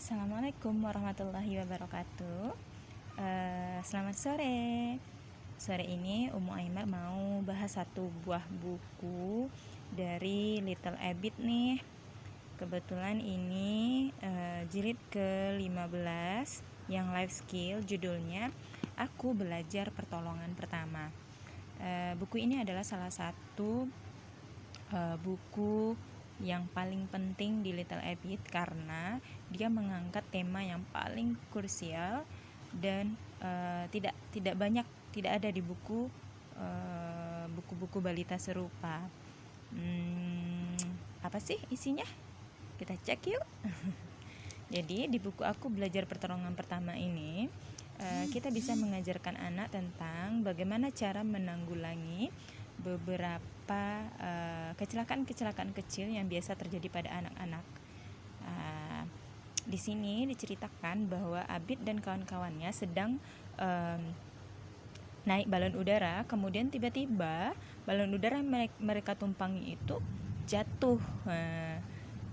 Assalamualaikum warahmatullahi wabarakatuh. Selamat sore. Sore ini Umu Aymar mau bahas satu buah buku dari Little Abbit nih. Kebetulan ini jilid ke-15 yang life skill, judulnya Aku Belajar Pertolongan Pertama. Buku ini adalah salah satu buku yang paling penting di Little Abbit karena dia mengangkat tema yang paling krusial dan tidak ada di buku-buku balita serupa. Apa sih isinya? Kita cek yuk. Jadi di buku Aku Belajar Pertolongan Pertama ini kita bisa mengajarkan anak tentang bagaimana cara menanggulangi beberapa kecelakaan kecil yang biasa terjadi pada anak-anak. Di sini diceritakan bahwa Abid dan kawan-kawannya sedang naik balon udara, kemudian tiba-tiba balon udara yang mereka tumpangi itu jatuh.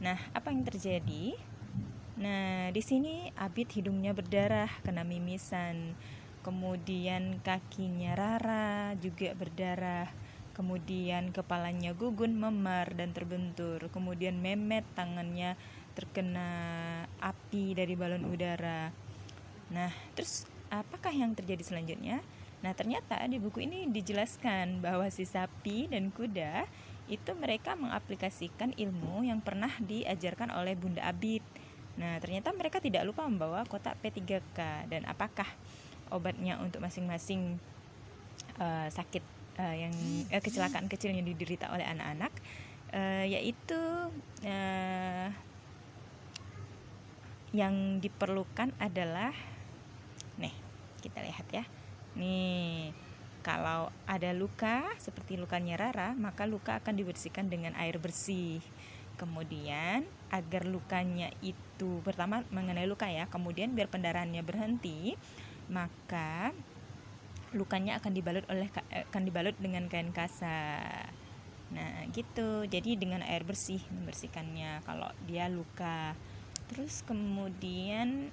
Nah, apa yang terjadi? Nah, di sini Abid hidungnya berdarah kena mimisan. Kemudian kakinya Rara juga berdarah. Kemudian kepalanya Gugun memar dan terbentur. Kemudian Memet tangannya terkena api dari balon udara. Nah, terus apakah yang terjadi selanjutnya? Nah, ternyata di buku ini dijelaskan bahwa si sapi dan kuda itu mereka mengaplikasikan ilmu yang pernah diajarkan oleh Bunda Abid. Nah, ternyata mereka tidak lupa membawa kotak P3K dan apakah obatnya untuk masing-masing sakit yang kecelakaan kecil yang diderita oleh anak-anak, yaitu yang diperlukan adalah, nih kita lihat ya, nih kalau ada luka seperti lukanya Rara, maka luka akan dibersihkan dengan air bersih. Kemudian agar lukanya itu, pertama mengenai luka ya, kemudian biar pendarahannya berhenti, maka lukanya akan dibalut dengan kain kasa. Nah gitu, jadi dengan air bersih membersihkannya kalau dia luka. Terus kemudian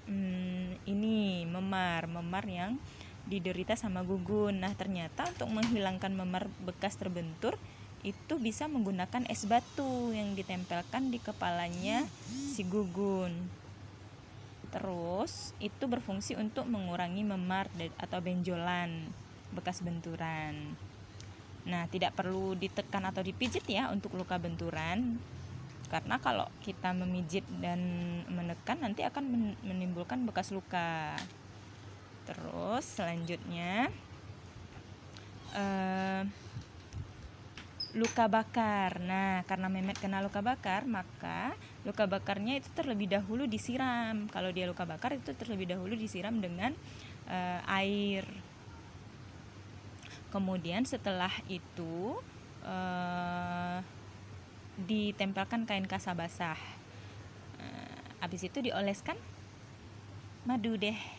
ini memar yang diderita sama Gugun. Nah ternyata untuk menghilangkan memar bekas terbentur itu bisa menggunakan es batu yang ditempelkan di kepalanya si Gugun. Terus itu berfungsi untuk mengurangi memar atau benjolan bekas benturan. Nah, tidak perlu ditekan atau dipijit ya untuk luka benturan. Karena kalau kita memijit dan menekan nanti akan menimbulkan bekas luka. Terus selanjutnya luka bakar. Nah, karena Memet kena luka bakar, maka luka bakarnya itu terlebih dahulu disiram. Kalau dia luka bakar itu terlebih dahulu disiram dengan air. Kemudian setelah itu ditempelkan kain kasa basah. Habis itu dioleskan madu deh.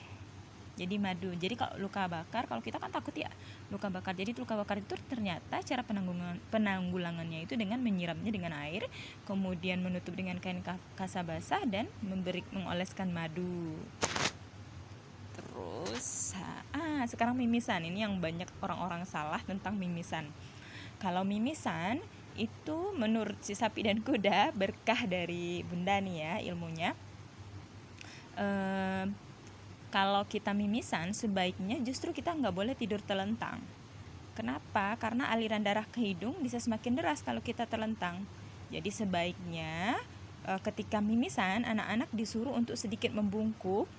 Jadi madu. Jadi kalau luka bakar, kalau kita kan takut ya luka bakar. Jadi luka bakar itu ternyata cara penanggulangannya itu dengan menyiramnya dengan air, kemudian menutup dengan kain kasa basah dan mengoleskan madu. Terus sekarang mimisan. Ini yang banyak orang-orang salah tentang mimisan. Kalau mimisan itu menurut si sapi dan kuda, berkah dari Bunda nih ya ilmunya. Kalau kita mimisan sebaiknya justru kita nggak boleh tidur telentang. Kenapa? Karena aliran darah ke hidung bisa semakin deras kalau kita telentang. Jadi sebaiknya ketika mimisan anak-anak disuruh untuk sedikit membungkuk,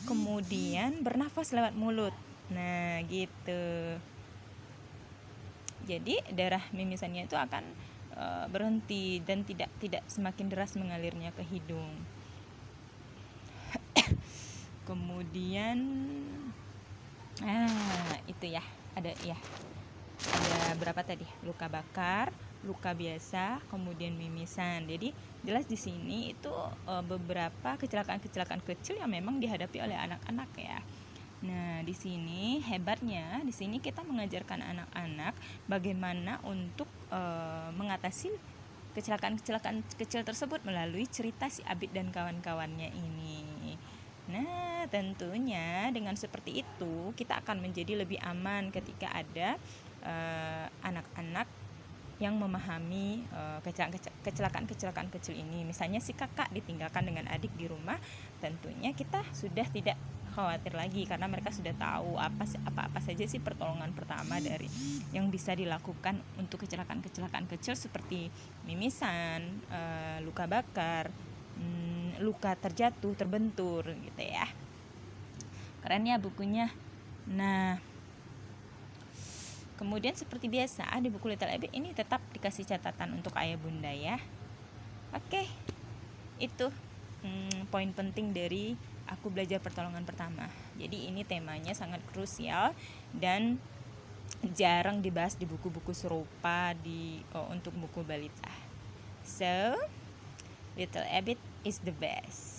kemudian bernafas lewat mulut. Nah gitu. Jadi darah mimisannya itu akan berhenti dan tidak semakin deras mengalirnya ke hidung. Kemudian itu ya, ada berapa tadi? Luka bakar, luka biasa, kemudian mimisan. Jadi jelas di sini itu beberapa kecelakaan kecil yang memang dihadapi oleh anak-anak ya. Nah, di sini hebatnya, di sini kita mengajarkan anak-anak bagaimana untuk mengatasi kecelakaan kecil tersebut melalui cerita si Abid dan kawan-kawannya ini. Nah, tentunya dengan seperti itu kita akan menjadi lebih aman ketika ada anak-anak yang memahami kecelakaan-kecelakaan kecil ini. Misalnya si kakak ditinggalkan dengan adik di rumah, tentunya kita sudah tidak khawatir lagi karena mereka sudah tahu apa saja sih pertolongan pertama dari yang bisa dilakukan untuk kecelakaan-kecelakaan kecil seperti mimisan, luka bakar, luka terjatuh, terbentur gitu ya. Keren ya bukunya. Nah, kemudian seperti biasa di buku Little Abby ini tetap dikasih catatan untuk ayah bunda ya. Oke, itu poin penting dari aku belajar pertolongan pertama. Jadi ini temanya sangat krusial dan jarang dibahas di buku-buku serupa untuk buku balita. So, Little Abby is the best.